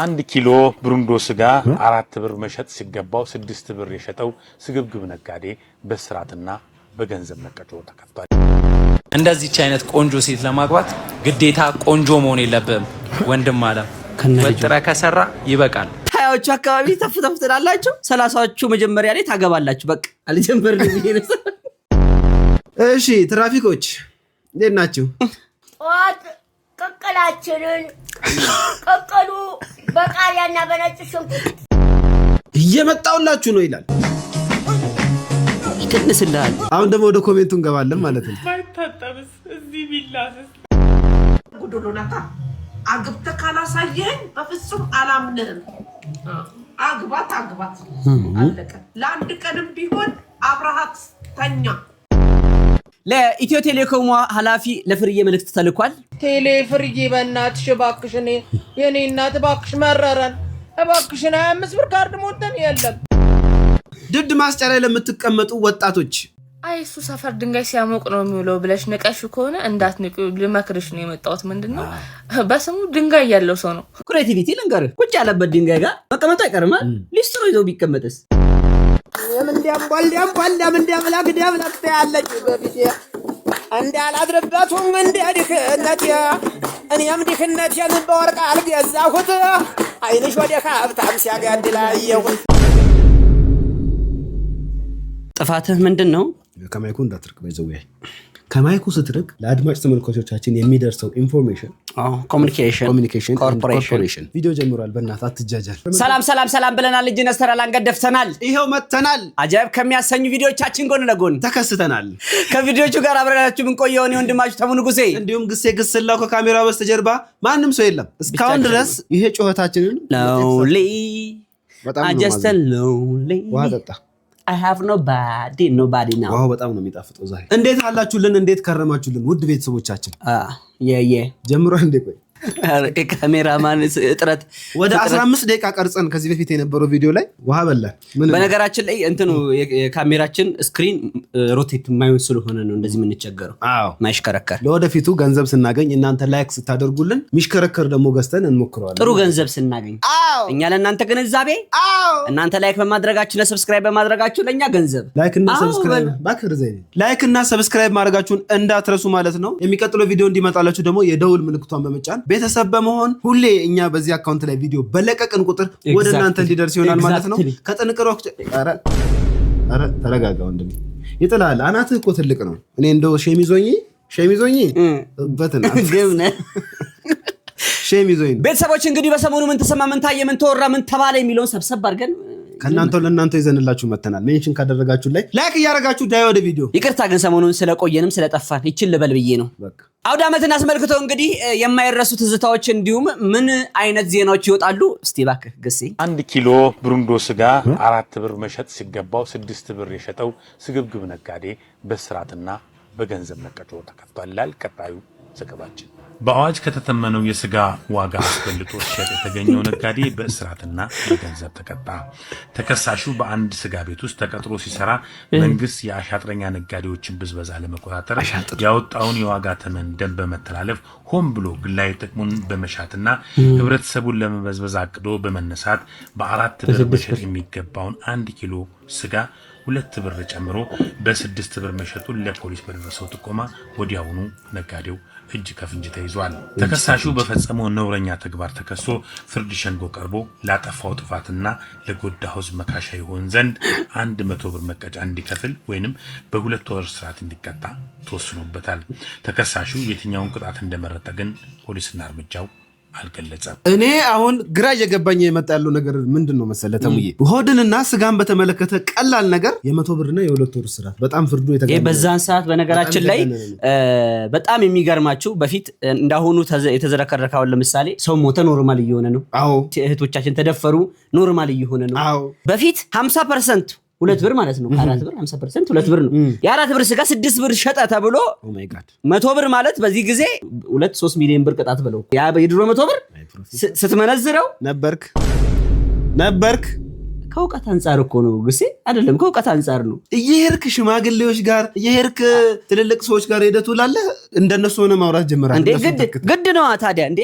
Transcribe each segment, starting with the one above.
1 ኪሎ ብሩንዶ ስጋ 4 ብር መሸጥ ሲገባው 6 ብር የሸጠው ስግብግብ ነጋዴ በስራትና በገንዘብ መቀጮ ተከፍቷል። እንደዚህች አይነት ቆንጆ ሴት ለማግባት ግዴታ ቆንጆ መሆን የለብህም ወንድም አለ። ወጥራ ከሰራ ይበቃል። ታዮቹ አካባቢ ተፍተፍትላላችሁ 30ዎቹ መጀመሪያ ላይ ታገባላችሁ። በቃ አልጀምርልኝ ይነሳ። እሺ ትራፊኮች እንዴት ናችሁ? ጧት ቀቀላችንን ቀቀሉ በቃሪያና በነጭ ሽንኩርት እየመጣውላችሁ ነው ይላል። ይከነስልሃል። አሁን ደግሞ ወደ ኮሜንቱ እንገባለን ማለት ነው። ማይታጠብስ እዚህ ቢላስስ ጉዶሎናታ አግብተ ካላሳየኝ በፍጹም አላምንህም። አግባት አለቀ። ለአንድ ቀንም ቢሆን አብረሃት ተኛ። ለኢትዮ ቴሌኮም ኃላፊ ለፍርዬ መልእክት ተልኳል። ቴሌ ፍርዬ በእናትሽ እባክሽ የኔ እናት እባክሽ መረረን እባክሽን 25 ብር ካርድ ሞተን የለም። ድድ ማስጫ ላይ ለምትቀመጡ ወጣቶች አይ እሱ ሰፈር ድንጋይ ሲያሞቅ ነው የሚውለው ብለሽ ንቀሽ ከሆነ እንዳትንቁ ልመክርሽ ነው የመጣሁት። ምንድነው በስሙ ድንጋይ ያለው ሰው ነው። ክሬቲቪቲ ልንገር ቁጭ ያለበት ድንጋይ ጋር መቀመጡ አይቀርም። ሊስትሮ ይዞ ቢቀመጥስ የምንዲያም ላክ ያለች በፊት እንዳላድርበቱም እንደድክነት እኔም ድክነቴን በወርቅ አልገዛሁት አይንሽ ወደ ሀብታም ሲያጋድላየሁት። ጥፋትህ ምንድነው? ከማይኩ እንዳትርቅ በዘውዬ ከማይኩ ስትርቅ ለአድማጭ ተመልካቾቻችን የሚደርሰው ኢንፎርሜሽን ኮሙኒኬሽን ኮርፖሬሽን ቪዲዮ ጀምሯል። በእናትህ አትጃጃል። ሰላም ብለናል። እጅ ነስተራል አንገደፍተናል። ይሄው መተናል። አጃብ ከሚያሰኙ ቪዲዮቻችን ጎን ለጎን ተከስተናል። ከቪዲዮቹ ጋር አብረናችሁ ምን ቆየው ነው ወንድማችሁ ተሙ ንጉሴ እንዲሁም ግስላው ከካሜራው በስተጀርባ ማንም ሰው የለም እስካሁን ድረስ። ይሄ ጩኸታችንን ሎንሊ በጣም I just lonely ውሃ ጠጣ I have nobody now። ዋው በጣም ነው የሚጣፍጠው። ዛሬ እንዴት አላችሁልን? እንዴት ከረማችሁልን? ውድ ቤተሰቦቻችን ጀምሯል እንዴ? ቆይ ካሜራማን እጥረት ወደ 15 ደቂቃ ቀርጸን ከዚህ በፊት የነበረው ቪዲዮ ላይ ውሃ በላን። በነገራችን ላይ እንትኑ የካሜራችን ስክሪን ሮቴት የማይሆን ስለሆነ ነው እንደዚህ የምንቸገረው። ማይሽከረከር። ለወደፊቱ ገንዘብ ስናገኝ እናንተ ላይክ ስታደርጉልን ሚሽከረከር ደግሞ ገዝተን እንሞክረዋለን። ጥሩ ገንዘብ ስናገኝ እኛ ለእናንተ ግንዛቤ፣ እናንተ ላይክ በማድረጋችሁ ለሰብስክራይብ በማድረጋችሁ ለኛ ገንዘብ። ላይክ እና ሰብስክራይብ ማድረጋችሁን እንዳትረሱ ማለት ነው። የሚቀጥለው ቪዲዮ እንዲመጣላችሁ ደግሞ የደውል ምልክቷን በመጫን ቤተሰብ በመሆን ሁሌ እኛ በዚህ አካውንት ላይ ቪዲዮ በለቀቅን ቁጥር ወደ እናንተ እንዲደርስ ይሆናል ማለት ነው። ከጥንቅሮች ኧረ ተረጋጋ ወንድሜ ይጥላል። አናትህ እኮ ትልቅ ነው። እኔ እንደው ሸሚዞኝ በትና ሸሚዞኝ ቤተሰቦች እንግዲህ በሰሞኑ ምን ተሰማ ምን ታየ ምን ተወራ ምን ተባለ የሚለውን ሰብሰብ አድርገን ለእናንተ ይዘንላችሁ መተናል። ሜንሽን ካደረጋችሁ ላይክ እያደረጋችሁ ዳይ ወደ ቪዲዮ። ይቅርታ ግን ሰሞኑን ስለቆየንም ስለጠፋን ይችል ልበል ብዬ ነው። አውደ ዓመትን አስመልክቶ እንግዲህ የማይረሱ ትዝታዎች እንዲሁም ምን አይነት ዜናዎች ይወጣሉ? እስቲ እባክህ ግሴ 1 ኪሎ ብሩንዶ ስጋ 4 ብር መሸጥ ሲገባው 6 ብር የሸጠው ስግብግብ ነጋዴ በስራትና በገንዘብ መቀጮ ተከፍቷል ይላል ቀጣዩ ዘገባችን። በአዋጅ ከተተመነው የስጋ ዋጋ አስበልጦ ሲሸጥ የተገኘው ነጋዴ በእስራትና በገንዘብ ተቀጣ። ተከሳሹ በአንድ ስጋ ቤት ውስጥ ተቀጥሮ ሲሰራ መንግስት የአሻጥረኛ ነጋዴዎችን ብዝበዛ ለመቆጣጠር ያወጣውን የዋጋ ተመን ደንብ በመተላለፍ ሆን ብሎ ግላዊ ጥቅሙን በመሻትና ህብረተሰቡን ለመበዝበዝ አቅዶ በመነሳት በ4 ብር መሸጥ የሚገባውን 1 ኪሎ ስጋ 2 ብር ጨምሮ በ6 ብር መሸጡን ለፖሊስ በደረሰው ጥቆማ ወዲያውኑ ነጋዴው እጅ ከፍንጅ ተይዟል። ተከሳሹ በፈጸመው ነውረኛ ተግባር ተከሶ ፍርድ ሸንጎ ቀርቦ ላጠፋው ጥፋትና ለጎዳው ህዝብ መካሻ ይሆን ዘንድ 100 ብር መቀጫ እንዲከፍል ወይንም በ2 ወር እስራት እንዲቀጣ ተወስኖበታል። ተከሳሹ የትኛውን ቅጣት እንደመረጠ ግን ፖሊስና እርምጃው አልገለጸም። እኔ አሁን ግራ እየገባኝ የመጣ ያለው ነገር ምንድነው መሰለ ተሙዬ፣ ሆድንና ስጋን በተመለከተ ቀላል ነገር የ100 ብርና የ2 ወር እስራት በጣም ፍርዱ የተገኘ በዛን ሰዓት። በነገራችን ላይ በጣም የሚገርማችሁ በፊት እንዳሁኑ የተዘረከረካው ለምሳሌ ሰው ሞተ ኖርማል እየሆነ ነው። እህቶቻችን ተደፈሩ ኖርማል እየሆነ ነው። በፊት 50% 2 ብር ማለት ነው። 4 ብር 50% 2 ብር ነው። የ4 ብር ስጋ 6 ብር ሸጠ ተብሎ 100 ብር ማለት በዚህ ጊዜ 2-3 ሚሊዮን ብር ቅጣት ብለው ያ የድሮ 100 ብር ስትመነዝረው ነበርክ ከውቀት አንፃር እኮ ነው ግሴ አይደለም ከውቀት አንፃር ነው እየሄድክ ሽማግሌዎች ጋር እየሄድክ ትልልቅ ሰዎች ጋር ሄደህ ትውላለህ እንደነሱ ሆነ ማውራት ጀመራል እንዴ ግድ ነው ታዲያ እንዴ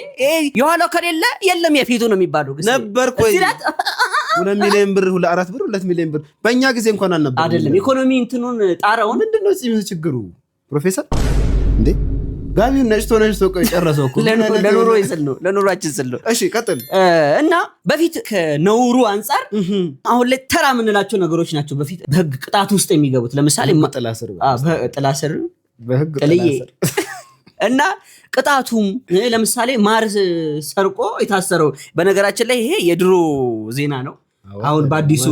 የኋላው ከሌለ የለም የፊቱ ነው የሚባለው ግሴ ነበር ቆይ 2 ሚሊዮን ብር 4 ብር 2 ሚሊዮን ብር በእኛ ጊዜ እንኳን አልነበረም አይደለም ኢኮኖሚ እንትኑን ጣራውን ምንድነው ችግሩ ፕሮፌሰር እንዴ ጋቢውን ነጭቶ ቆይ ጨረሰው እኮ ለኑሮ ይስል ነው ለኑሯችን ስል ነው እሺ ቀጥል እና በፊት ከነውሩ አንፃር አሁን ላይ ተራ ምንላቸው ነገሮች ናቸው በፊት በህግ ቅጣት ውስጥ የሚገቡት ለምሳሌ ጥላ ስር በህግ ጥላ ስር እና ቅጣቱም ለምሳሌ ማር ሰርቆ የታሰረው በነገራችን ላይ ይሄ የድሮ ዜና ነው አሁን በአዲሱ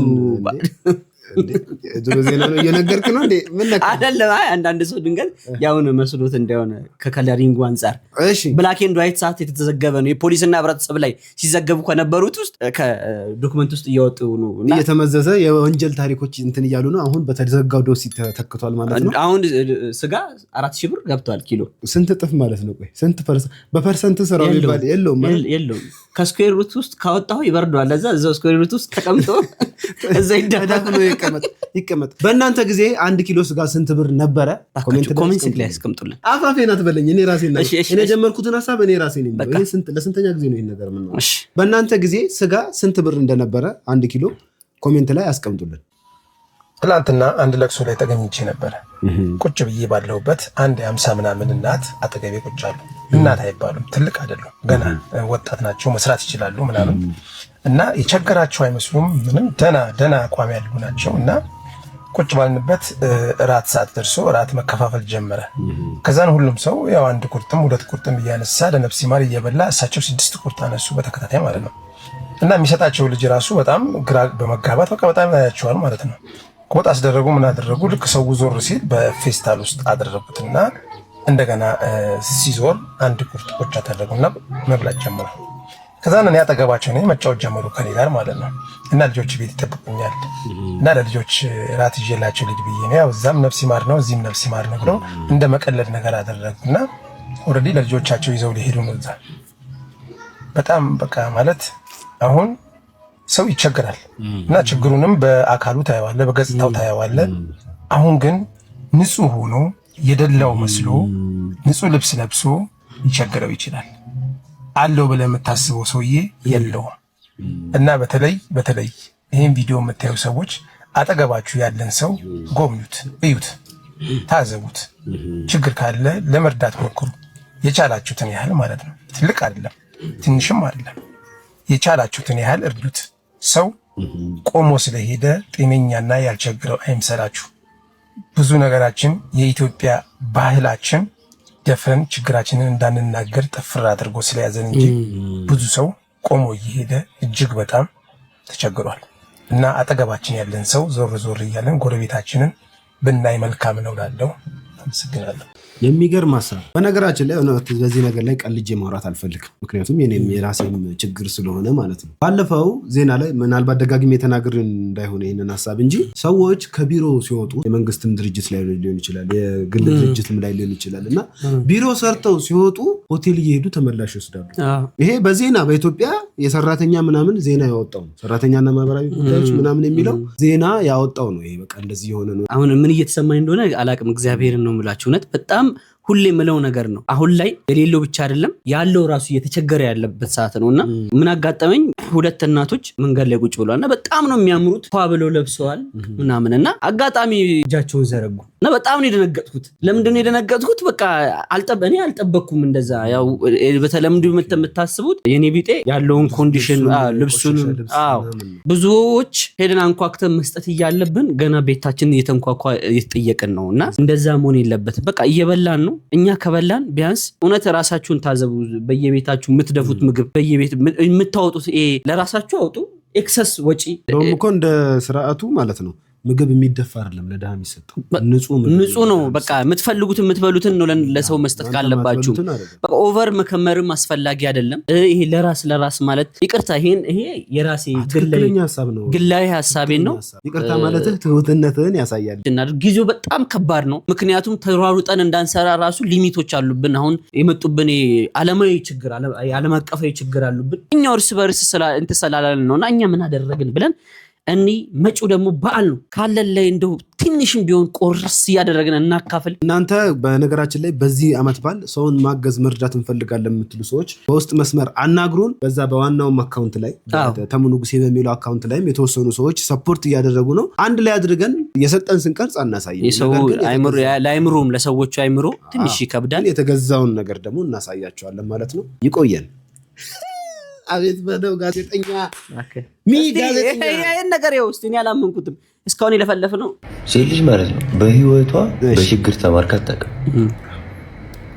ድሮ ዜና ነው እየነገርክ ነው እንዴ ምን ነካ አይደለም አንዳንድ ሰው ድንገት ያውን መስሎት እንደሆነ ከከለሪንግ አንፃር እሺ ብላክ ኤንድ ዋይት ሰዓት የተዘገበ ነው የፖሊስና ህብረተሰብ ላይ ሲዘገቡ ከነበሩት ውስጥ ከዶክመንት ውስጥ እያወጡ ነው እየተመዘዘ የወንጀል ታሪኮች እንትን ይያሉ ነው አሁን በተዘጋው ዶስ ተተክቷል ማለት ነው አሁን ስጋ 4000 ብር ገብቷል ኪሎ ስንት እጥፍ ማለት ነው ቆይ ስንት በፐርሰንት ስራው ይባል የለውም ከስኩዌር ሩት ውስጥ ካወጣው ይበርዷል እዛው ስኩዌር ሩት ውስጥ ተቀምጦ እዛ ይዳዳኩ ይቀመጥ በእናንተ ጊዜ 1 ኪሎ ስጋ ስንት ብር ነበረ ኮሜንት ላይ ያስቀምጡልን አፋፌና ትበለኝ እኔ ራሴ ነኝ እኔ ጀመርኩትን ሐሳብ እኔ ራሴ ነኝ ይሄ ስንት ለስንተኛ ጊዜ ነው ይሄን ነገር ምን ነው በእናንተ ጊዜ ስጋ ስንት ብር እንደነበረ 1 ኪሎ ኮሜንት ላይ ያስቀምጡልን ትላንትና አንድ ለቅሶ ላይ ተገኝቼ ነበር ቁጭ ብዬ ባለውበት አንድ 50 ምናምን እናት አጠገቤ ቁጭ አሉ እናት አይባሉም ትልቅ አይደሉም ገና ወጣት ናቸው መስራት ይችላሉ ምናምን እና የቸገራቸው አይመስሉም ምንም ደና አቋም ያሉ ናቸው እና ቁጭ ባልንበት ራት ሰዓት ደርሶ ራት መከፋፈል ጀመረ ከዛን ሁሉም ሰው ያው አንድ ቁርጥም ሁለት ቁርጥም እያነሳ ለነፍስ ይማር እየበላ እሳቸው 6 ቁርጥ አነሱ በተከታታይ ማለት ነው እና የሚሰጣቸው ልጅ ራሱ በጣም ግራ በመጋባት በቃ በጣም ያያቸዋል ማለት ነው ቆጥ አስደረጉ ምን አደረጉ ልክ ሰው ዞር ሲል በፌስታል ውስጥ አደረጉትና እንደገና ሲዞር አንድ ቁርጥ ቁጭ አደረጉና መብላት ጀመሩ ከዛን እኔ አጠገባቸው ነኝ መጫወት ጀመሩ ከኔ ጋር ማለት ነው እና ልጆች ቤት ይጠብቁኛል እና ለልጆች ራት ይዤላቸው ልጅ ብዬ ነው ያው እዛም ነፍስ ይማር ነው እዚህም ነፍስ ይማር ነው ብለው እንደ መቀለድ ነገር አደረጉና ኦሬዲ ለልጆቻቸው ይዘው ሊሄዱ ነው እዛ በጣም በቃ ማለት አሁን ሰው ይቸገራል እና ችግሩንም በአካሉ ታየዋለ በገጽታው ታየዋለ አሁን ግን ንጹህ ሆኖ የደላው መስሎ ንጹህ ልብስ ለብሶ ይቸገረው ይችላል አለው ብለ የምታስበው ሰውዬ የለውም እና በተለይ ይሄን ቪዲዮ የምታዩ ሰዎች አጠገባችሁ ያለን ሰው ጎብኙት እዩት ታዘቡት ችግር ካለ ለመርዳት ሞክሩ የቻላችሁትን ያህል ማለት ነው ትልቅ አይደለም ትንሽም አይደለም የቻላችሁትን ያህል እርዱት ሰው ቆሞ ስለሄደ ጤነኛና ያልቸገረው አይምሰላችሁ ብዙ ነገራችን የኢትዮጵያ ባህላችን ደፍረን ችግራችንን እንዳንናገር ጠፍር አድርጎ ስለያዘን እንጂ ብዙ ሰው ቆሞ እየሄደ እጅግ በጣም ተቸግሯል እና አጠገባችን ያለን ሰው ዞር እያለን ጎረቤታችንን ብናይ መልካም ነው ላለው አመሰግናለሁ የሚገርም ሐሳብ በነገራችን ላይ በዚህ ነገር ላይ ቀልጄ ማውራት አልፈልግም ምክንያቱም የኔም የራሴም ችግር ስለሆነ ማለት ነው ባለፈው ዜና ላይ ምናልባት ደጋግሜ የተናገር እንዳይሆነ ይሄንን ሐሳብ እንጂ ሰዎች ከቢሮ ሲወጡ የመንግስትም ድርጅት ላይ ሊሆን ይችላል የግል ድርጅትም ላይ ሊሆን ይችላል እና ቢሮ ሰርተው ሲወጡ ሆቴል እየሄዱ ተመላሽ ይወስዳሉ ይሄ በዜና በኢትዮጵያ የሰራተኛ ምናምን ዜና ያወጣው ሰራተኛና ማህበራዊ ጉዳዮች ምናምን የሚለው ዜና ያወጣው ነው ይሄ በቃ እንደዚህ የሆነ ነው አሁን ምን እየተሰማኝ እንደሆነ አላቅም እግዚአብሔርን ነው የምላችሁ እውነት በጣም ሁሌ ምለው ነገር ነው አሁን ላይ የሌለው ብቻ አይደለም ያለው ራሱ እየተቸገረ ያለበት ሰዓት ነውና ምን አጋጠመኝ ሁለት እናቶች መንገድ ላይ ቁጭ ብለዋልና በጣም ነው የሚያምሩት ፏ ብለው ለብሰዋል ምናምንና አጋጣሚ እጃቸውን ዘረጉ እና በጣም ነው የደነገጥኩት ለምንድን ነው የደነገጥኩት በቃ እኔ አልጠበቅኩም እንደዛ ያው በተለምዶ የምታስቡት የኔ ቢጤ ያለውን ኮንዲሽን ልብሱን ብዙዎች ሄደን አንኳክተን መስጠት እያለብን ገና ቤታችን እየተንኳኳ እየተጠየቅን ነውና እንደዛ መሆን የለበትም በቃ እየበላን ነው እኛ ከበላን ቢያንስ እውነት ራሳችሁን ታዘቡ በየቤታችሁ የምትደፉት ምግብ በየቤት የምታወጡት ለራሳችሁ አውጡ ኤክሰስ ወጪ ደሞ እኮ እንደ ስርዓቱ ማለት ነው ምግብ የሚደፋ አይደለም ለዳህ የሚሰጠው ንጹህ ነው በቃ የምትፈልጉትን የምትበሉትን ነው ለሰው መስጠት ካለባችሁ በቃ ኦቨር መከመርም አስፈላጊ አይደለም ይሄ ለራስ ማለት ይቅርታ ይሄ የራሴ ግላዊ ሐሳቤ ነው ይቅርታ ማለት ትሁትነትን ያሳያል እና ጊዜው በጣም ከባድ ነው ምክንያቱም ተሯሩጠን እንዳንሰራ ራሱ ሊሚቶች አሉብን አሁን የመጡብን ዓለማዊ ችግር ዓለም አቀፋዊ ችግር አሉብን እኛው እርስ በርስ እንተሰላላለን ነውና እኛ ምን አደረግን ብለን እኒ መጪው ደግሞ በዓል ነው ካለን ላይ እንደው ትንሽም ቢሆን ቆርስ እያደረግን እናካፍል። እናንተ በነገራችን ላይ በዚህ ዓመት በዓል ሰውን ማገዝ መርዳት እንፈልጋለን የምትሉ ሰዎች በውስጥ መስመር አናግሩን። በዛ በዋናውም አካውንት ላይ ተሙ ንጉሴ በሚለው አካውንት ላይም የተወሰኑ ሰዎች ሰፖርት እያደረጉ ነው። አንድ ላይ አድርገን የሰጠን ስንቀርጽ አናሳየን። ለአይምሮም ለሰዎቹ አይምሮ ትንሽ ይከብዳል። የተገዛውን ነገር ደግሞ እናሳያቸዋለን ማለት ነው። ይቆየን። አቤት በለው ጋዜጠኛ ይሄን ነገር ውስጥ እኔ አላመንኩትም። እስካሁን የለፈለፍ ነው። ሴት ልጅ ማለት ነው በህይወቷ በችግር ተማርካ አታውቅም።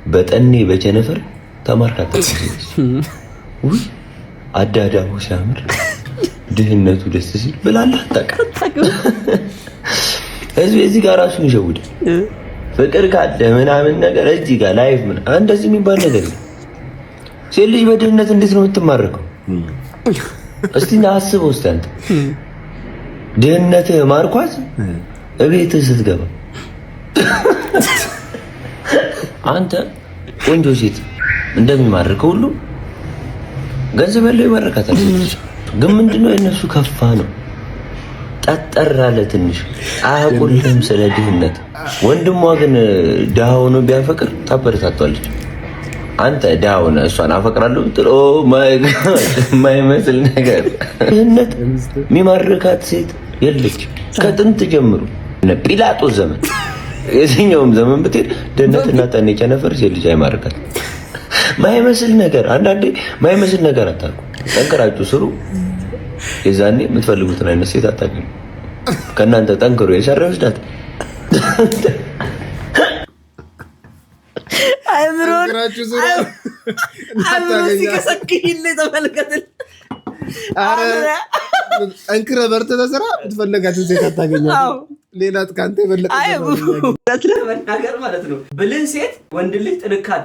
በጠኔ በቸነፈር ተማርካ አታውቅም። ውይ አዳዳሙ ሲያምር ድህነቱ ደስ ሲል ብላላ አታውቅም። እዚህ ጋር ራሱን ይሸውዳል። ፍቅር ካለ ምናምን ነገር እዚህ ጋር ላይፍ ምን እንደዚህ የሚባል ነገር ነው። ሴት ልጅ በድህነት እንዴት ነው የምትማረከው? እስቲ አስበው። እስቲ አንተ ድህነትህ ማርኳት እቤትህ ስትገባ አንተ ቆንጆ ሴት እንደሚማርከው ሁሉ ገንዘብ ያለው ይማርካታል። ግን ምንድነው የነሱ ከፋ ነው። ጠጠር አለ ትንሽ አያውቁልህም ስለ ድህነት። ወንድሟ ግን ድሃ ሆኖ ቢያፈቅር ታበረታቷለች። አንተ ድሃ ሆነ እሷን አፈቅራለሁ ጥሎ የማይመስል ነገር። ድህነት የሚማርካት ሴት የለች ከጥንት ጀምሮ። ጲላጦስ ዘመን የትኛውም ዘመን ብትሄድ ድህነትና ጠኔ ቸነፈር ሴት ልጅ አይማርካት። ማይመስል ነገር አንዳንዴ ማይመስል ነገር አታርጉ። ጠንክራችሁ ስሩ። የዛኔ የምትፈልጉትን አይነት ሴት አታገኙ። ከእናንተ ጠንክሮ የሰራ ይወስዳት። ጠንክረህ በርተህ ተስራ የምትፈልጋትን ሴት አታገኛትም። ሌላ ከአንተ የበለጠ ለመናገር ማለት ነው። ብልህ ሴት ወንድ ልጅ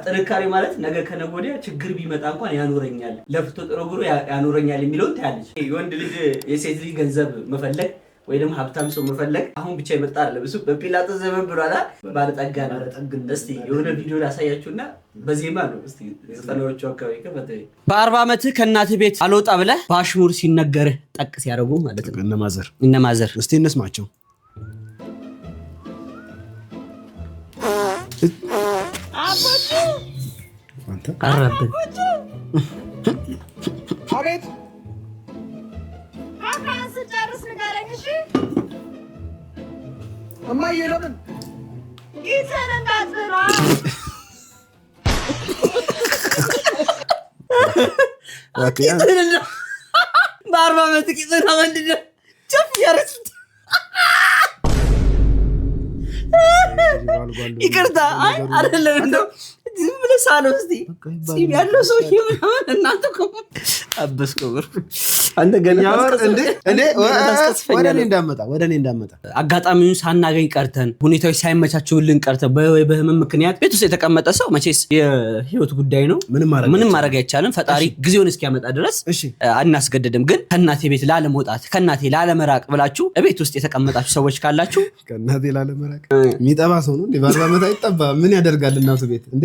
ጥንካሬ ማለት ነገ ከነገ ወዲያ ችግር ቢመጣ እንኳን ያኖረኛል፣ ለፍቶ ጥሮ ግሮ ያኖረኛል የሚለውን ታያለች። የወንድ ልጅ የሴት ልጅ ገንዘብ መፈለግ ወይ ደግሞ ሀብታም ሰው መፈለግ አሁን ብቻ የመጣ አይደለም። እሱ በጲላጦስ ዘመን ብሏላ ባለጠጋ ነው። እስቲ የሆነ ቪዲዮ ላሳያችሁና በዜማ ነው። እስቲ ዘጠናዎቹ አካባቢ ከፈተይ በ40 ዓመትህ ከእናትህ ቤት አልወጣ ብለህ በአሽሙር ሲነገርህ ጠቅ ሲያደርጉ ማለት ነው። እነማዘር እስቲ እንስማቸው። አንተ አራበን አቤት እማዬ ለምን ጌታን እንዳትበላ በ40 ዓመት ቂጥና ምንድን ነው ቸፍ ያረሱት። ይቅርታ አይደለም እንደው ዝም ብለህ ሳለው እስቲ ሲም ያለው ሰው ይሁን እናንተ አበስከው አንተ ገና ወደ እኔ እንዳመጣ አጋጣሚውን ሳናገኝ ቀርተን ሁኔታዎች ሳይመቻቹልን ቀርተን በህመም ምክንያት ቤት ውስጥ የተቀመጠ ሰው መቼስ የህይወት ጉዳይ ነው። ምንም ማድረግ አይቻልም። ፈጣሪ ጊዜውን እስኪያመጣ ድረስ አናስገደድም። ግን ከእናቴ ቤት ላለመውጣት ከእናቴ ላለመራቅ ብላችሁ ቤት ውስጥ የተቀመጣችሁ ሰዎች ካላችሁ ከእናቴ ላለመራቅ የሚጠባ ሰው ነው እንዴ? በ40 ዓመት አይጠባ ምን ያደርጋል? እናቱ ቤት እንዴ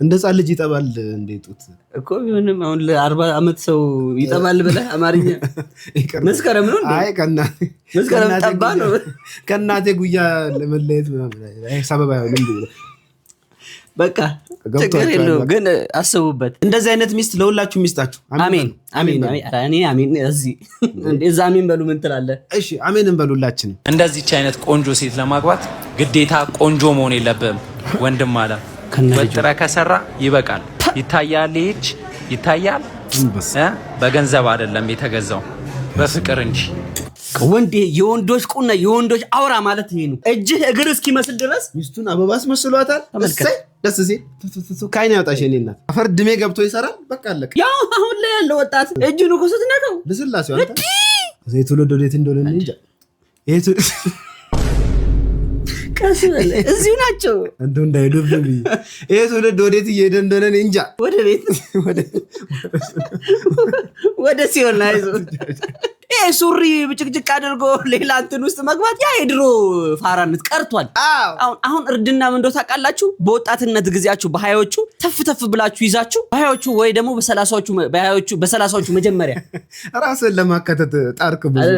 እንደ ህፃን ልጅ ይጠባል እንዴ? ጡት እኮ ቢሆንም አሁን ለ40 ዓመት ሰው ይጠባል ብለህ አማርኛ መስከረም ነው እንዴ? አይ መስከረም ጠባ ነው። ከእናቴ ጉያ ለመለየት ምናምን ሰበብ አይሆንም እንዴ? በቃ ችግር የለውም። ግን አስቡበት። እንደዚህ አይነት ሚስት ለሁላችሁ ሚስታችሁ። አሜን አሜን አሜን። እዛ አሜን በሉ። ምን ትላለህ? እሺ አሜን እንበሉላችን። እንደዚህች አይነት ቆንጆ ሴት ለማግባት ግዴታ ቆንጆ መሆን የለብህም ወንድም አለ። ወጥረህ ከሰራ ይበቃል። ይታያል፣ ይታያል። በገንዘብ አይደለም የተገዛው በፍቅር እንጂ። ወንዴ የወንዶች ቁና የወንዶች አውራ ማለት ይሄ ነው። እጅህ እግር እስኪመስል ድረስ ሚስቱን አበባስ መስሏታል። እሰይ ደስ ሲል ካይና ያውጣሽ። የኔ እናት አፈር ድሜ ገብቶ ይሰራል። በቃ አለቀ። ያው አሁን ላይ ያለው ወጣት እጁን እኮ ስትነካው ልስላሴው አንተ እዚህ ትውልድ ወዴት እንደሆነ እንጃ። ይሄ ቀስ በለ እዚሁ ናቸው እንደው እንዳይደብም። ይሄ ትውልድ ወዴት እየሄደ እንደሆነ እንጃ። ወደ ቤት ወደ ሲሆን ላይ ይሄ ሱሪ ብጭቅጭቅ አድርጎ ሌላ እንትን ውስጥ መግባት ያ የድሮ ፋራነት ቀርቷል። አሁን እርድና ምን እንደው ታውቃላችሁ? በወጣትነት ጊዜያችሁ በሃያዎቹ ተፍ ብላችሁ ይዛችሁ በሃያዎቹ ወይ ደግሞ በሰላሳዎቹ መጀመሪያ ራስን ለማከተት ጣርክ ብዙ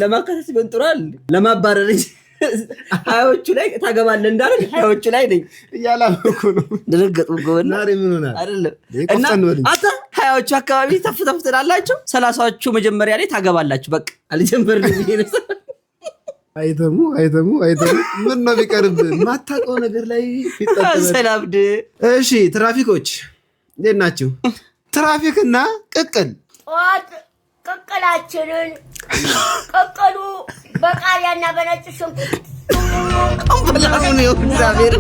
ለማከተት ይበንጥራል ለማባረር ሃያዎቹ ላይ ታገባለህ እንዳልክ ሃያዎቹ ላይ ነኝ እያላልኩ ነው። ደረገጡ ጎና ምን ሆነ አይደለም እና አታ ሃያዎቹ አካባቢ ተፍ ትላላችሁ፣ ሰላሳዎቹ መጀመሪያ ላይ ታገባላችሁ። በቃ አልጀመርንም ይሄንስ አይተሙ ምን ነው ቢቀርብ ማታውቀው ነገር ላይ ይጣጣል። ሰላምድ እሺ ትራፊኮች እንዴት ናችሁ? ትራፊክና ቅቅል ቅቅላችንን ቅቅሉ በቃሪያና በነጭ ሽንኩርት አምበላውን ነው እግዚአብሔር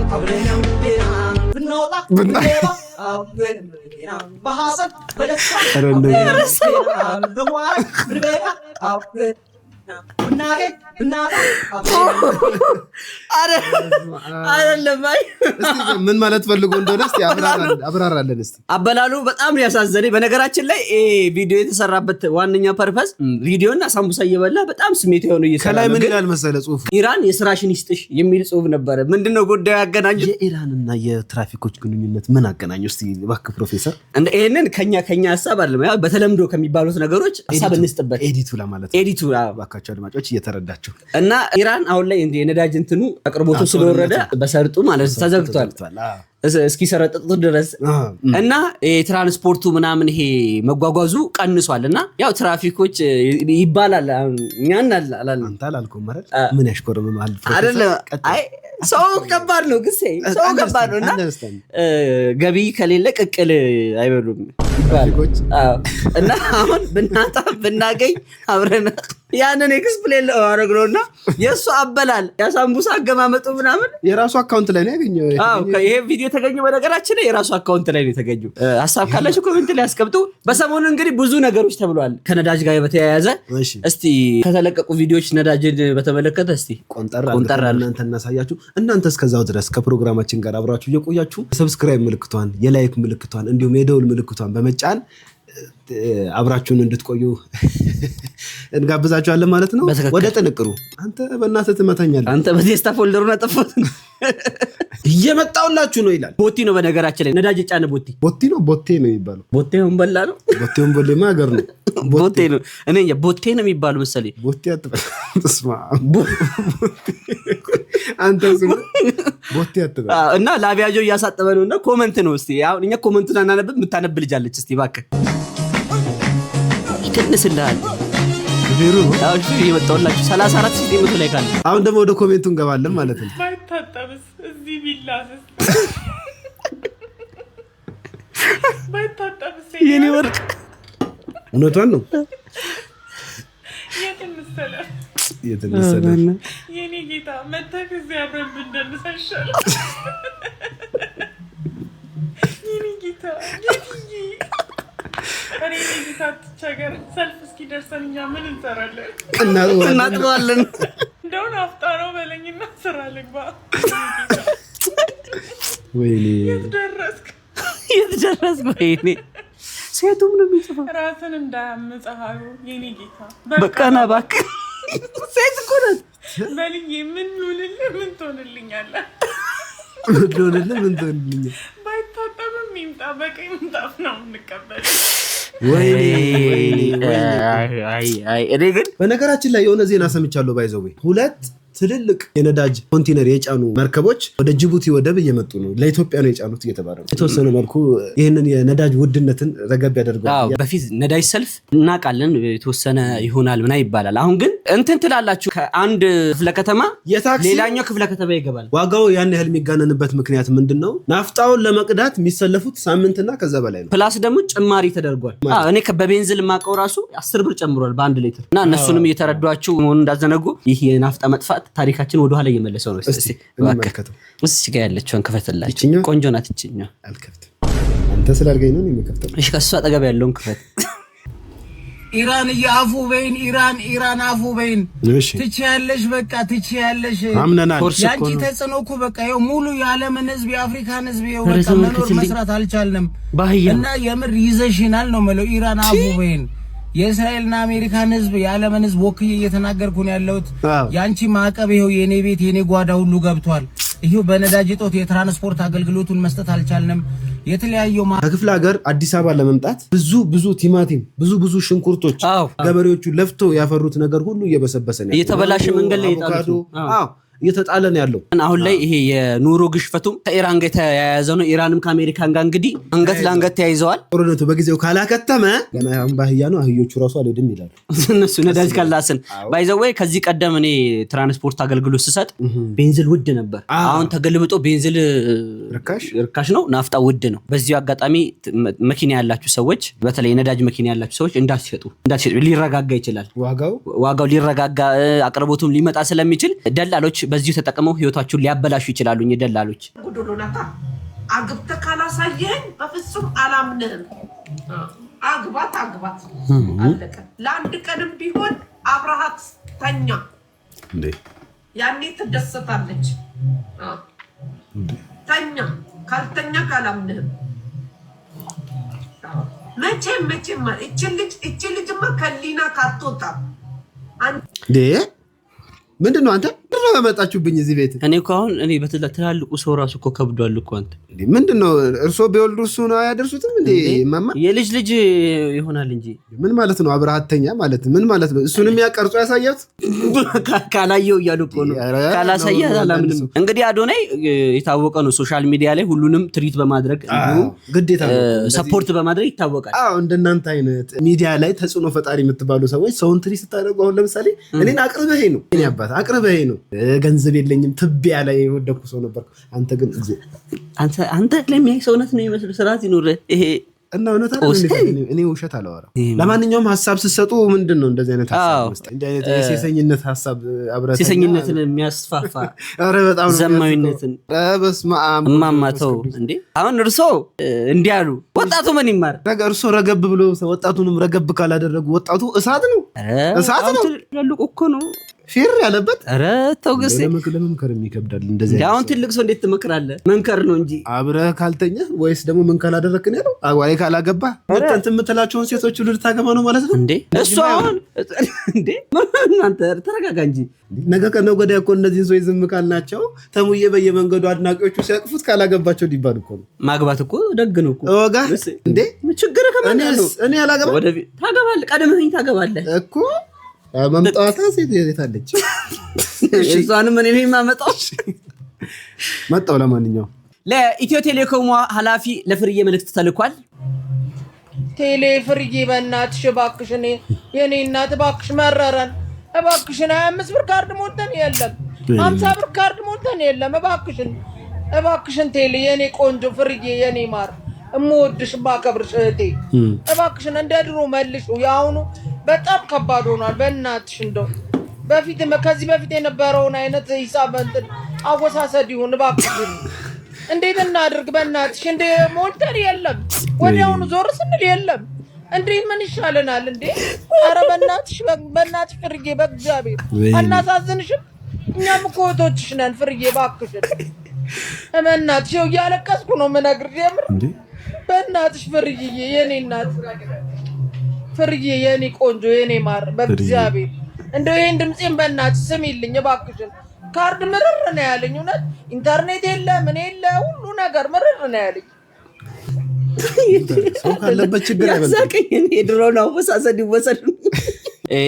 አይደለም። ምን ማለት ፈልጎ እንደሆነ እስቲ አብራራለን። እስቲ አበላሉ በጣም ያሳዘነኝ። በነገራችን ላይ ቪዲዮ የተሰራበት ዋነኛ ፐርፐዝ ቪዲዮና ሳምቡሳ እየበላ በጣም ስሜት የሆነ እየሰራ ከላይ ምን ይላል መሰለ ጽሁፍ ኢራን የስራሽን ይስጥሽ የሚል ጽሁፍ ነበር። ምንድነው ጉዳዩ ያገናኘው? የኢራንና የትራፊኮች ግንኙነት ምን አገናኘው? እስቲ እባክህ ፕሮፌሰር ይሄንን ከኛ ሐሳብ አይደለም፣ ያው በተለምዶ ከሚባሉት ነገሮች ሐሳብ እንስጥበት። ኤዲቱ ለማለት ኤዲቱ እባካችሁ አድማጮች እየተረዳችሁ እና ኢራን አሁን ላይ የነዳጅ እንትኑ አቅርቦቱ ስለወረደ በሰርጡ ማለት ተዘግቷል እስኪሰረጥጡ ድረስ እና የትራንስፖርቱ ምናምን ይሄ መጓጓዙ ቀንሷል። እና ያው ትራፊኮች ይባላል እኛን አላልኩም ማለት ምን ያሽኮረም ማለት አይደለም። አይ ሰው ከባድ ነው ግሴ ሰው ከባድ ነው። እና ገቢ ከሌለ ቅቅል አይበሉም ይባላል። እና አሁን ብናገኝ አብረን ያንን ኤክስፕሌን አረግሮና የሱ አበላል ያሳምቡሳ አገማመጡ ምናምን የራሱ አካውንት ላይ ነው ያገኘው። ይሄ ቪዲዮ የተገኘው በነገራችን ላይ የራሱ አካውንት ላይ ነው የተገኘው። ሐሳብ ካላችሁ ኮሜንት ላይ አስቀምጡ። በሰሞኑ እንግዲህ ብዙ ነገሮች ተብለዋል ከነዳጅ ጋር በተያያዘ። እስቲ ከተለቀቁ ቪዲዮዎች ነዳጅን በተመለከተ እስቲ ቆንጠራ እናንተ እናሳያችሁ። እናንተ እስከዛው ድረስ ከፕሮግራማችን ጋር አብራችሁ እየቆያችሁ ሰብስክራይብ ምልክቷን፣ የላይክ ምልክቷን እንዲሁም የደውል ምልክቷን በመጫን አብራችሁን እንድትቆዩ እንጋብዛችኋለን ማለት ነው። ወደ ጥንቅሩ አንተ በእናትህ ትመታኛለህ። አንተ በቴስታ ፎልደሩን አጠፋት እየመጣውላችሁ ነው ይላል። ቦቲ ነው በነገራችን ላይ ነዳጅ ጫነ ቦቲ ነው ቦቴ ነው የሚባለው። ቦቴውን በላ ነው ቦቴውን በሌማ ሀገር ነው ቦቴ ነው። እኔ ቦቴ ነው የሚባለው መሰለኝ። ቦቴ አትበል ተስማ አንተ ስሙ ቦቴ አትበል እና ላቢያጆ እያሳጠበ ነውና ኮሜንት ነው። እስቲ አሁን እኛ ኮሜንቱን አናነብ የምታነብ ልጅ አለች። እስቲ እባክህ ይከነስልሃል ቢሩ አውሽ ይመጣውላችሁ 34 ላይ ካለ አሁን ደግሞ ወደ ኮሜንቱ እንገባለን ማለት ነው። ባይታጠብስ እዚህ ቢላስስ ባይታጠብስ የኔ ወርቅ እውነቷን ነው። የተመሰለ የኔ ጌታ መተክ እዚህ አብረን ብንደንሳሻል። የኔ ጌታ እኔ ጌታ ተቸገር ሰልፍ እስኪደርሰን እኛ ምን እንሰራለን? እናጥባለን። እንደውን አፍጣረው በለኝና ስራ ልግባ። ወይኔ የት ደረስክ? ወይኔ ሴቱም ነው የሚጽፈው ራስን እንዳያምጽሃዩ የኔ ጌታ በቃና እባክህ ሴት እኮ ናት። በልዬ ምን ልሁንልህ? ምን ትሆንልኛለህ? ባይታጠብም ይምጣ በቀኝ ምንጣፍ ነው እንቀበል። እኔ ግን በነገራችን ላይ የሆነ ዜና ሰምቻለሁ። ባይዘው ሁለት ትልልቅ የነዳጅ ኮንቴነር የጫኑ መርከቦች ወደ ጅቡቲ ወደብ እየመጡ ነው። ለኢትዮጵያ ነው የጫኑት እየተባለ ነው። የተወሰነ መልኩ ይህንን የነዳጅ ውድነትን ረገብ ያደርገዋል። በፊት ነዳጅ ሰልፍ እናውቃለን የተወሰነ ይሆናል ምና ይባላል። አሁን ግን እንትን ትላላችሁ ከአንድ ክፍለ ከተማ ሌላኛው ክፍለ ከተማ ይገባል። ዋጋው ያን ያህል የሚጋነንበት ምክንያት ምንድን ነው? ናፍጣውን ለመቅዳት የሚሰለፉት ሳምንትና ከዛ በላይ ነው። ፕላስ ደግሞ ጭማሪ ተደርጓል። እኔ በቤንዚል ማቀው ራሱ 10 ብር ጨምሯል በአንድ ሊትር እና እነሱንም እየተረዷቸው መሆኑን እንዳዘነጉ ይህ የናፍጣ መጥፋት ታሪካችን ወደ ኋላ እየመለሰው ነው። እስቲ እንመልከተው። እሺ ጋር ያለችውን ክፈትላችሁ። ቆንጆ ናት እቺኛው። አልከፍትም አንተ ስላልገኝ ነው የሚከፍተው። እሺ ከሷ አጠገብ ያለውን ክፈት። ኢራን ያፉ በይን ኢራን አፉ በይን ትችያለሽ፣ በቃ ትችያለሽ። አምነናል። ያንቺ ተጽዕኖ እኮ በቃ ይኸው ሙሉ የዓለምን ህዝብ የአፍሪካን ህዝብ ይኸው በቃ መኖር መስራት አልቻልንም እና የምር ይዘሽናል ነው የምለው። ኢራን አፉ በይን የእስራኤልና አሜሪካን ህዝብ የዓለምን ህዝብ ወክዬ እየተናገርኩ ነው ያለሁት። ያንቺ ማዕቀብ ይሄው የኔ ቤት የኔ ጓዳ ሁሉ ገብቷል። ይሄው በነዳጅ እጦት የትራንስፖርት አገልግሎቱን መስጠት አልቻልንም። የተለያዩ ከክፍለ ሀገር አዲስ አበባ ለመምጣት ብዙ ቲማቲም ብዙ ሽንኩርቶች ገበሬዎቹ ለፍቶ ያፈሩት ነገር ሁሉ እየበሰበሰ ነው፣ እየተበላሸ መንገድ ላይ ይጣላሉ። እየተጣለ ነው ያለው። አሁን ላይ ይሄ የኑሮ ግሽፈቱም ከኢራን ጋር የተያያዘ ነው። ኢራንም ከአሜሪካን ጋር እንግዲህ አንገት ለአንገት ተያይዘዋል። ጦርነቱ በጊዜው ካላከተመ ገና ባህያ ነው አህዮቹ ራሱ አልሄድም ይላሉ እነሱ ነዳጅ ካላስን ባይዘወይ። ከዚህ ቀደም እኔ ትራንስፖርት አገልግሎት ስሰጥ ቤንዚል ውድ ነበር። አሁን ተገልብጦ ቤንዚል ርካሽ ነው፣ ናፍጣ ውድ ነው። በዚህ አጋጣሚ መኪና ያላችሁ ሰዎች፣ በተለይ ነዳጅ መኪና ያላችሁ ሰዎች እንዳትሸጡ፣ ሊረጋጋ ይችላል ዋጋው ሊረጋጋ አቅርቦቱም ሊመጣ ስለሚችል ደላሎች በዚሁ ተጠቅመው ህይወታችሁን ሊያበላሹ ይችላሉ። ደላሎች ጉዱሉናታ አግብተህ ካላሳየኝ በፍጹም አላምንህም። አግባት አለቀ። ለአንድ ቀንም ቢሆን አብረሃት ተኛ እንዴ፣ ያኔ ትደሰታለች። ተኛ፣ ካልተኛ ካላምንህም መቼም እቺ ልጅማ ከሊና ካትወጣ እንዴ። ምንድነው አንተ ድሮ ያመጣችሁብኝ እዚህ ቤት? እኔ እኮ አሁን እኔ በትላልቁ ሰው ራሱ እኮ ከብዷል እኮ አንተ። ምንድነው እርሶ ቢወልዱ እሱ ነው ያደርሱትም እንዴ? ማማ የልጅ ይሆናል እንጂ ምን ማለት ነው? አብራሃተኛ ማለት ምን ማለት ነው? እሱንም ያቀርጾ ያሳያት ካላየው እያሉ እኮ ነው። ካላሳያ አላምንም። እንግዲህ አዶናይ የታወቀ ነው ሶሻል ሚዲያ ላይ ሁሉንም ትሪት በማድረግ ግዴታ ሰፖርት በማድረግ ይታወቃል። እንደናንተ አይነት ሚዲያ ላይ ተጽዕኖ ፈጣሪ የምትባሉ ሰዎች ሰውን ትሪት ስታደርጉ አሁን ለምሳሌ እኔን አቅርበህ ነው እኔ አባት አቅርበህ ነው ገንዘብ የለኝም ትቢያ ላይ ወደኩ ሰው ነበር። አንተ ግን አንተ ለሚያይ ሰውነት ነው የሚመስል ስርዓት ይኖር ይሄ እና እውነት አይደለም። እኔ ውሸት አላወራም። ለማንኛውም ሐሳብ ስትሰጡ ምንድነው እንደዚህ አይነት ሐሳብ መስጠት፣ እንደዚህ አይነት የሴሰኝነት ሐሳብ አብራታ ሴሰኝነትን የሚያስፋፋ አረ በጣም ዘማዊነትን በስመ አብ ማማተው እንዴ። አሁን እርሶ እንዲያሉ ወጣቱ ምን ይማር? እርሶ ረገብ ብሎ ወጣቱንም ረገብ ካላደረጉ ወጣቱ እሳት ነው ያልቁ እኮ ነው ፌር ያለበት። አረ ተው ግስ ለመምከር ይከብዳል። እንደዚህ አሁን ትልቅ ሰው እንዴት ትመክራለህ? መንከር ነው እንጂ አብረህ ካልተኛ ወይስ ደግሞ ምን ካላደረክን ያለው አዋይ ካላገባ ወጣንት የምትላቸውን ሴቶች ሁሉ ልታገባ ነው ማለት ነው እንዴ? እሱ አሁን እንዴ አንተ ተረጋጋ እንጂ ነገ ከነገ ወዲያ እኮ እነዚህ ሰዎች ዝም ካልናቸው ተሙዬ በየመንገዱ አድናቂዎቹ ሲያቅፉት ካላገባቸው ዲባል እኮ ነው። ማግባት እኮ ደግ ነው እኮ ወጋ እንዴ ችግር ከማን ነው? እኔ አላገባ ታገባለህ፣ ቀደምህ ታገባለህ እኮ መምጣታ ሴት የታለች እሷንም እኔ ነኝ የማመጣው። መጣው። ለማንኛውም ለኢትዮ ቴሌኮም ኃላፊ ለፍርዬ መልእክት ተልኳል። ቴሌ ፍርዬ በእናትሽ እባክሽ፣ የኔ እናት እባክሽ መረረን፣ እባክሽን 25 ብር ካርድ ሞልተን የለም 50 ብር ካርድ ሞልተን የለም። እባክሽን ቴሌ የኔ ቆንጆ ፍርዬ የኔ ማር እምወድሽ ባከብርሽ እህቴ እባክሽን እንደ ድሮ መልሹ። ያሁኑ በጣም ከባድ ሆኗል። በእናትሽ እንደው ከዚህ በፊት የነበረውን አይነት ሂሳብ እንትን አወሳሰድ ይሁን እባክሽን። እንዴት እናድርግ በእናትሽ? እንደ ሞልተን የለም ወዲያውኑ ዞር ስንል የለም። እንዴ ምን ይሻለናል እንዴ? ኧረ በእናትሽ ፍርዬ በእግዚአብሔር አናሳዝንሽም? እኛም እኮ እህቶችሽ ነን ፍርዬ እባክሽን በእናትሽ። እያለቀስኩ ነው የምነግርሽ የምር በእናትሽ ፍርዬ የኔ እናት ፍርዬ የኔ ቆንጆ የኔ ማር በእግዚአብሔር እንደው ይሄን ድምጼን በእናትሽ ስሚልኝ እባክሽን። ካርድ ምርር ነው ያለኝ እውነት ኢንተርኔት የለ ምን የለ ሁሉ ነገር ምርር ነው ያለኝ። ሰው ካለበት ችግር አይበልጥም። እኔ ድሮን አወሳሰድ ይወሰድ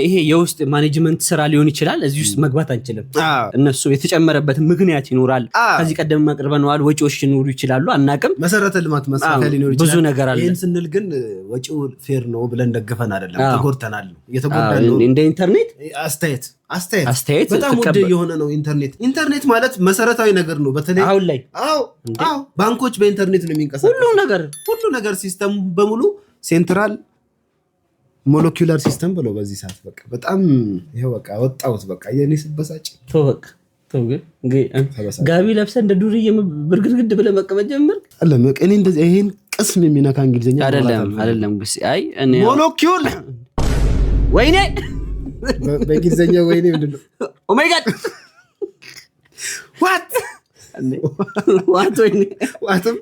ይሄ የውስጥ ማኔጅመንት ስራ ሊሆን ይችላል። እዚህ ውስጥ መግባት አንችልም። እነሱ የተጨመረበት ምክንያት ይኖራል። ከዚህ ቀደም ማቅርበናል። ወጪዎች ሊኖሩ ይችላሉ፣ አናቅም። መሰረተ ልማት መስፋፊያ ሊኖር ይችላል። ብዙ ነገር አለ። ይሄን ስንል ግን ወጪው ፌር ነው ብለን ደግፈን አይደለም፣ ተጎድተናል። እየተጎዳን ነው። እንደ ኢንተርኔት አስተያየት በጣም ውድ የሆነ ነው። ኢንተርኔት ማለት መሰረታዊ ነገር ነው። በተለይ አሁን ላይ ባንኮች በኢንተርኔት ነው የሚንቀሳቀሱት። ሁሉ ነገር ሲስተም በሙሉ ሴንትራል ሞለኪውላር ሲስተም ብለው በዚህ ሰዓት በቃ በጣም ይሄው በቃ ወጣውት በቃ የኔ ስበሳጭ ተወቅ ጋቢ ለብሰ እንደ ዱርዬ ብርግድግድ ብለህ መቀመጥ ጀምር አለ እኔ እንደዚህ ይሄን ቅስም የሚነካ እንግሊዝኛ አይደለም ግስ አይ እኔ ሞለኪውል ወይኔ በእንግሊዝኛ ወይኔ ምንድነው? ኦ ማይ ጋድ ዋት ወይኔ ዋትም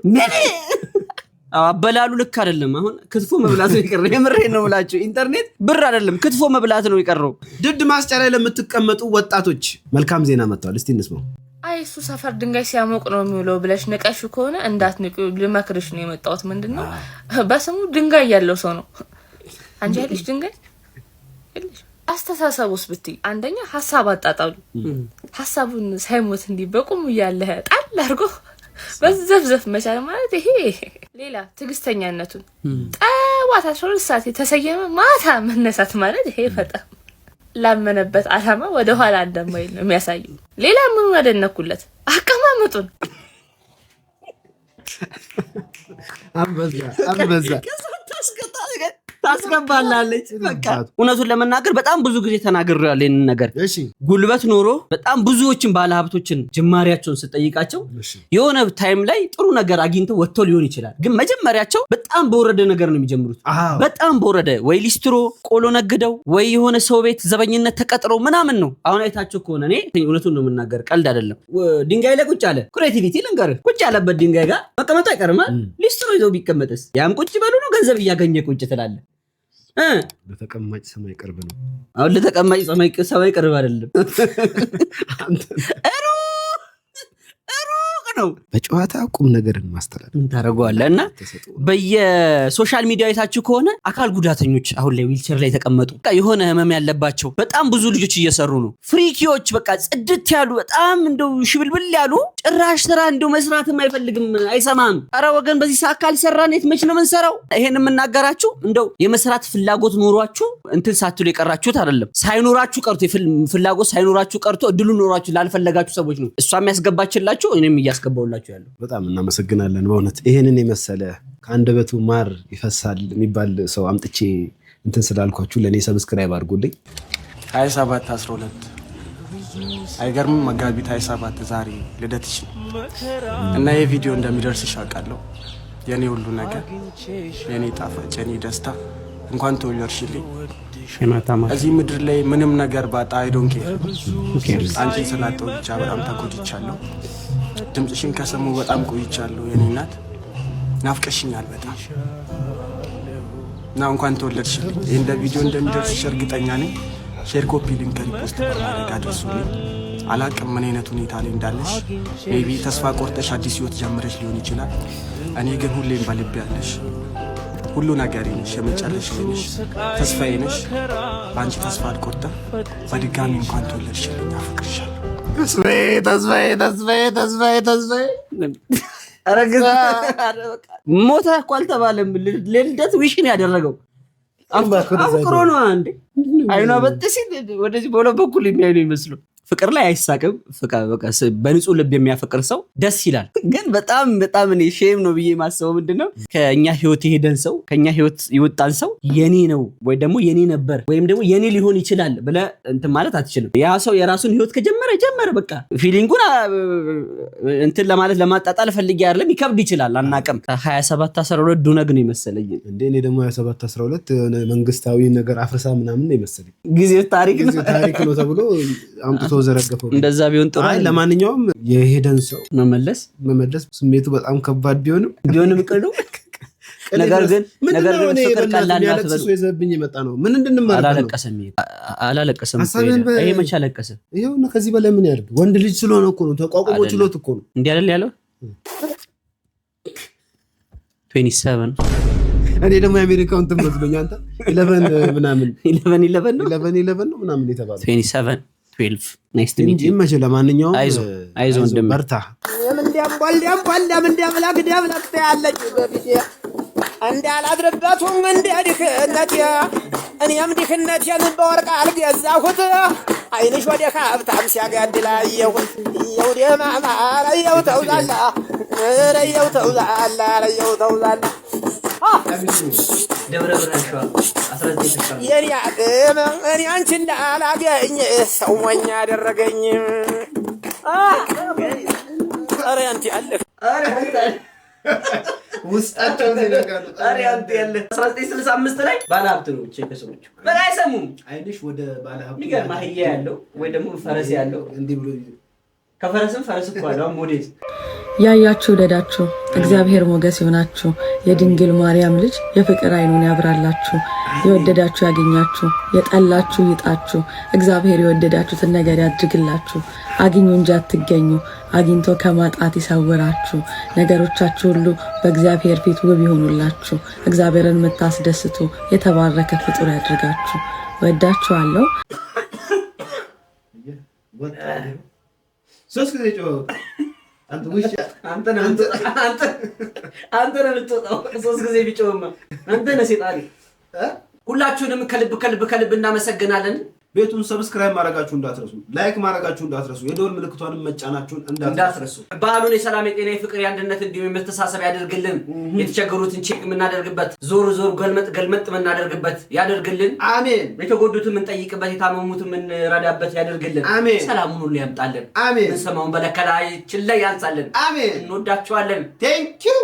አበላሉ ልክ አይደለም። አሁን ክትፎ መብላት ነው የቀረው። የምሬን ነው ብላችሁ ኢንተርኔት ብር አይደለም ክትፎ መብላት ነው የቀረው። ድድ ማስጫ ላይ ለምትቀመጡ ወጣቶች መልካም ዜና መጥቷል። እስቲ እንስማው። አይ እሱ ሰፈር ድንጋይ ሲያሞቅ ነው የሚውለው ብለሽ ንቀሽ ከሆነ እንዳትንቁ ልመክርሽ ነው የመጣሁት። ምንድነው በስሙ ድንጋይ ያለው ሰው ነው። አንቺ ያለሽ ድንጋይ እልሽ አስተሳሰቡስ ብትይ አንደኛ ሐሳብ አጣጣሉ ሐሳቡን ሳይሞት እንዲበቁም ያለ ጣል አርጎ በዘፍዘፍ መቻል ማለት ይሄ ሌላ ትግስተኛነቱን ጠዋት 12 ሰዓት የተሰየመ ማታ መነሳት ማለት ይሄ በጣም ላመነበት አላማ ወደ ኋላ እንደማይል ነው የሚያሳየው። ሌላ ምን ወደነኩለት አቀማመጡን አንበዛ ታስገባላለች በቃ እውነቱን ለመናገር በጣም ብዙ ጊዜ ተናግሬያለሁ ይሄን ነገር። እሺ ጉልበት ኖሮ በጣም ብዙዎችን ባለሀብቶችን ጅማሪያቸውን ስጠይቃቸው የሆነ ታይም ላይ ጥሩ ነገር አግኝተው ወጥቶ ሊሆን ይችላል፣ ግን መጀመሪያቸው በጣም በወረደ ነገር ነው የሚጀምሩት። በጣም በወረደ ወይ ሊስትሮ ቆሎ ነግደው ወይ የሆነ ሰው ቤት ዘበኝነት ተቀጥረው ምናምን ነው። አሁን አይታችሁ ከሆነ እኔ እውነቱን ነው የምናገር፣ ቀልድ አይደለም። ድንጋይ ላይ ቁጭ አለ ክሬቲቪቲ ልንገርህ፣ ቁጭ ያለበት ድንጋይ ጋር መቀመጡ አይቀርም። ሊስትሮ ይዘው ቢቀመጥስ ያም ቁጭ በሉ ነው ገንዘብ እያገኘ ቁጭ ትላለህ። ለተቀማጭ ሰማይ ቅርብ ነው። አሁን ለተቀማጭ ሰማይ ቅርብ አይደለም ነው። በጨዋታ ቁም ነገርን ማስተላለፍ ምን ታረጋዋለህና በየሶሻል ሚዲያ አይታችሁ ከሆነ አካል ጉዳተኞች አሁን ላይ ዊልቸር ላይ ተቀመጡ የሆነ ህመም ያለባቸው በጣም ብዙ ልጆች እየሰሩ ነው። ፍሪኪዎች በቃ ጽድት ያሉ በጣም እንደው ሽብልብል ያሉ ጭራሽ ስራ እንደው መስራትም አይፈልግም አይሰማም። አረ ወገን በዚህ ሳካል ሰራን የት መች ነው መንሰራው? ይሄን የምናገራችሁ እንደው የመስራት ፍላጎት ኖሯችሁ እንትን ሳትሉ የቀራችሁት አይደለም፣ ሳይኖራችሁ ቀርቶ ፍላጎት ሳይኖራችሁ ቀርቶ እድሉ ኖሯችሁ ላልፈለጋችሁ ሰዎች ነው እሷም ያስገባችላችሁ እኔም ያስገባውላችሁ ያለው። በጣም እናመሰግናለን በእውነት ይሄንን የመሰለ ከአንደበቱ ማር ይፈሳል የሚባል ሰው አምጥቼ እንትን ስላልኳችሁ ለኔ ሰብስክራይብ አድርጉልኝ። 27/12 አይገርምም? መጋቢት 27 ዛሬ ልደትሽ ነው እና ይሄ ቪዲዮ እንደሚደርስሽ አውቃለሁ። የኔ ሁሉ ነገር፣ የኔ ጣፋጭ፣ የኔ ደስታ እንኳን ተወለድሽልኝ። እዚህ ምድር ላይ ምንም ነገር ባጣ አይ ዶንት ኬር አንቺን ስላጣሁ ብቻ በጣም ተጎድቻለሁ። ድምጽሽን ከሰሙ በጣም ቆይቻለሁ። የኔ እናት ናፍቀሽኛል በጣም እና እንኳን ተወለድሽልኝ። ይሄ እንደ ቪዲዮ እንደሚደርስሽ እርግጠኛ ነኝ። ሼር ኮፒ ሊንክ ሪፖስት በማድረግ አድርሱልኝ። አላቅም ምን አይነት ሁኔታ ላይ እንዳለሽ። ሜቢ ተስፋ ቆርጠሽ አዲስ ህይወት ጀምረሽ ሊሆን ይችላል። እኔ ግን ሁሌም በልቤ ያለሽ ሁሉ ነገሬ ነሽ፣ የመጨረሻዬ ነሽ፣ ተስፋዬ ነሽ። በአንቺ ተስፋ አልቆርጥም። በድጋሚ እንኳን ተወለድሽልኝ። አፈቅርሻለሁ። ተስፋዬ ሞተ እኮ አልተባለም። ለልደት ዊሽን ያደረገው አፍቅሮ ነው። አንዴ አይኗ በጥሲ ወደዚህ በሁለት በኩል የሚያይ ነው ይመስሉ። ፍቅር ላይ አይሳቅም። በቃ በንጹህ ልብ የሚያፈቅር ሰው ደስ ይላል። ግን በጣም በጣም እኔ ሼም ነው ብዬ ማሰበው ምንድነው ከኛ ህይወት የሄደን ሰው ከኛ ህይወት ይወጣን ሰው የኔ ነው ወይ ደግሞ የኔ ነበር ወይም ደግሞ የኔ ሊሆን ይችላል ብለህ እንትን ማለት አትችልም። ያ ሰው የራሱን ህይወት ከጀመረ በቃ ፊሊንጉን እንትን ለማለት ለማጣጣል ፈልጌ አይደለም። ይከብድ ይችላል አናቀም። 27/12 ዱነግ ነው ይመስለኝ እንዴ። እኔ ደግሞ 27/12 መንግስታዊ ነገር አፍርሳ ምናምን ነው ይመስለኝ። ጊዜው ታሪክ ነው ተብሎ አምጥቶ ዘረገፈው። እንደዛ ቢሆን ጥሩ። አይ ለማንኛውም የሄደን ሰው መመለስ ስሜቱ በጣም ከባድ ቢሆንም ቅሉ ነገር ግን ፍቅር ቀላል ናት። በሱ ይዘብኝ የመጣ ነው። ምን እንድንማር አላለቀሰም። ይሄ መቼ አለቀሰ? ይሄው ነው። ከዚህ በላይ ምን ያድርግ? ወንድ ልጅ ስለሆነ እኮ ነው ተቋቁሞ ችሎት እኮ ነው እንዲህ አይደል ያለው 27 እኔ ደግሞ የአሜሪካውን እንትን መስሎኝ አንተ 11 ምናምን 11 ነው 11 ነው ምናምን የተባለው 27 12 ኔክስት ሚት ይመች። ለማንኛውም አይዞ እንደም በርታ። እንዲያምላክ ያለች በፊት እንዳላድርበቱም እንዲያድክነት እኔም ድክነቴን በወርቅ አልገዛሁት። አይንሽ ወደ ካብታም ሲያጋድል አየሁት። እየው ደማማር እየው ተውዛላ እየው ተውዛላ እየው ተውዛላ ደብረ ብርሃን ሸዋ 19 የኔ አቅም እኔ አንቺ እንዳላገኝ ሰው ሞኝ አደረገኝ። ኧረ አንተ ያለህ ውስጣቸው ሲነጋሉ ኧረ አንተ ያለህ 1965 ላይ ባለሀብት ነው ብቻ ከሰሞቹ በቃ አይሰሙም። አይንሽ ወደ ባለሀብት የሚገርም አህያ ያለው ወይ ደግሞ ፈረስ ያለው እንዲህ ብሎ ከፈረስም ፈረስ እኮ አለው ሞዴል ያያችሁ ወደዳችሁ እግዚአብሔር ሞገስ ይሆናችሁ። የድንግል ማርያም ልጅ የፍቅር አይኑን ያብራላችሁ። የወደዳችሁ ያገኛችሁ፣ የጠላችሁ ይጣችሁ። እግዚአብሔር የወደዳችሁትን ነገር ያድርግላችሁ። አግኙ እንጂ አትገኙ፣ አግኝቶ ከማጣት ይሰውራችሁ። ነገሮቻችሁ ሁሉ በእግዚአብሔር ፊት ውብ ይሆኑላችሁ። እግዚአብሔርን የምታስደስቱ የተባረከ ፍጡር ያድርጋችሁ። ወዳችኋለሁ። ሶስት ጊዜ ጮህ አንተ ነህ የምትወጣው። ሶስት ጊዜ ቢጮህማ አንተ ነህ ሴጣኔ። ሁላችሁንም ከልብ እናመሰግናለን። ቤቱን ሰብስክራይብ ማድረጋችሁ እንዳትረሱ፣ ላይክ ማድረጋችሁ እንዳትረሱ፣ የደወል ምልክቷንም መጫናችሁን እንዳትረሱ። በዓሉን የሰላም የጤና የፍቅር የአንድነት እንዲሁም የመተሳሰብ ያደርግልን። የተቸገሩትን ቼክ የምናደርግበት ዞር ገልመጥ የምናደርግበት ያደርግልን። አሜን። የተጎዱትን የምንጠይቅበት የታመሙትን የምንረዳበት ያደርግልን። አሜን። ሰላሙን ሁሉ ያምጣልን። አሜን። እንሰማውን በለከላችን ላይ ያንሳልን። አሜን። እንወዳችኋለን። ቴንክ ዩ